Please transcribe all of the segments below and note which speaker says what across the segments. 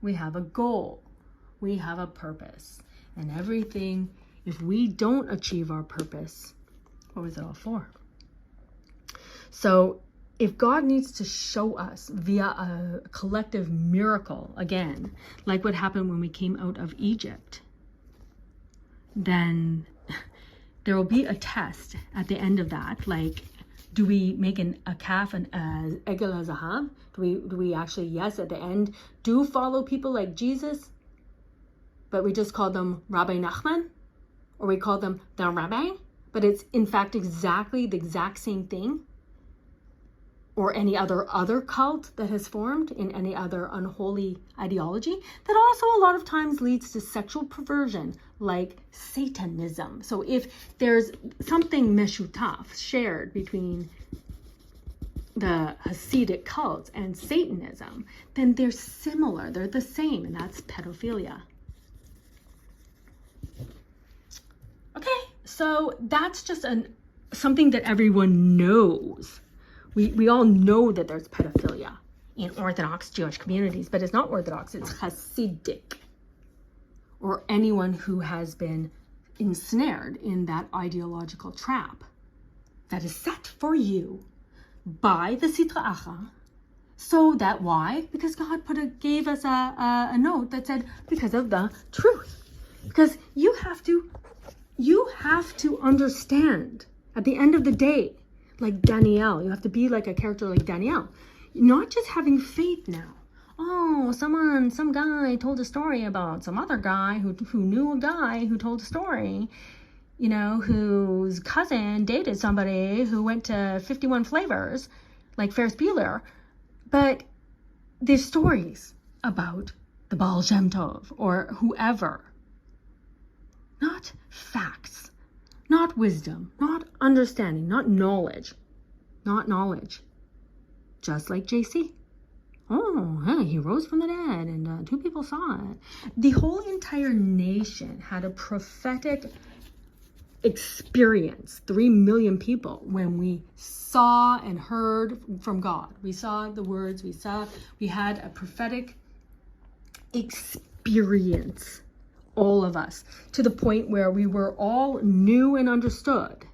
Speaker 1: We have a goal. We have a purpose. And everything, if we don't achieve our purpose, what was it all for? So if God needs to show us via a collective miracle, again, like what happened when we came out of Egypt, then there will be a test at the end of that. Like, do we make a calf, an egel hazahav? Do we actually, yes, at the end, do follow people like Jesus, but we just call them Rabbi Nachman, or we call them the rabbi, but it's in fact exactly the exact same thing? Or any other cult that has formed in any other unholy ideology that also a lot of times leads to sexual perversion, like Satanism. So if there's something meshutaf, shared between the Hasidic cults and Satanism, then they're similar, they're the same, and that's pedophilia. Okay, so that's just something that everyone knows. We all know that there's pedophilia in Orthodox Jewish communities, but it's not Orthodox, it's Hasidic. Or anyone who has been ensnared in that ideological trap that is set for you by the Sitra Achra. So that why? Because God gave us a note that said, because of the truth. Because you have to understand at the end of the day, like Danielle, you have to be like a character like Danielle. Not just having faith now. Oh, some guy told a story about some other guy who knew a guy who told a story, whose cousin dated somebody who went to 51 flavors, like Ferris Bueller. But there's stories about the Baal Shem Tov or whoever. Not facts. Not wisdom, not understanding, not knowledge. Just like JC. Oh, hey, he rose from the dead and 2 people saw it. The whole entire nation had a prophetic experience, 3 million people, when we saw and heard from God. We saw the words, we had a prophetic experience. All of us, to the point where we were all knew and understood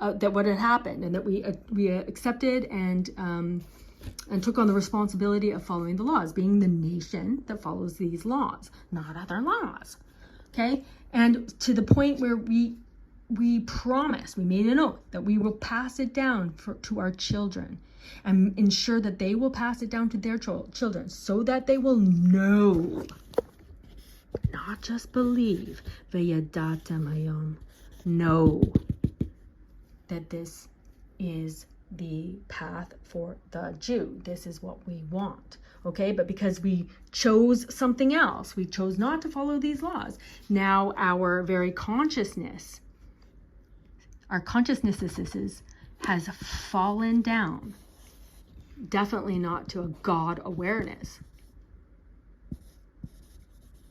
Speaker 1: that what had happened, and that we accepted and took on the responsibility of following the laws, being the nation that follows these laws, not other laws. Okay, and to the point where we promised, we made an oath that we will pass it down to our children, and ensure that they will pass it down to their children, so that they will know. Not just believe, v'yadatem hayom, know that this is the path for the Jew. This is what we want, okay? But because we chose something else, we chose not to follow these laws, now our very consciousness, has fallen down. Definitely not to a God awareness.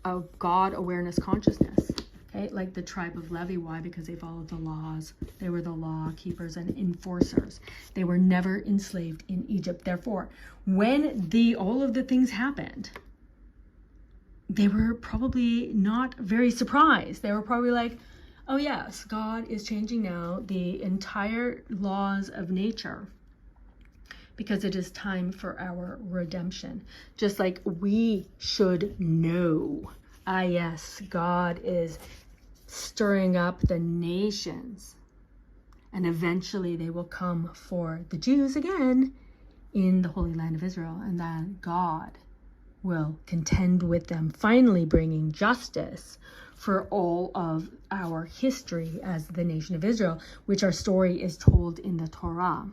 Speaker 1: A God awareness consciousness, okay? Like the tribe of Levi. Why? Because they followed the laws. They were the law keepers and enforcers. They were never enslaved in Egypt. Therefore, when all of the things happened, they were probably not very surprised. They were probably like, oh yes, God is changing now the entire laws of nature, because it is time for our redemption. Just like we should know. Yes, God is stirring up the nations. And eventually they will come for the Jews again in the Holy Land of Israel. And then God will contend with them, finally bringing justice for all of our history as the nation of Israel, which our story is told in the Torah.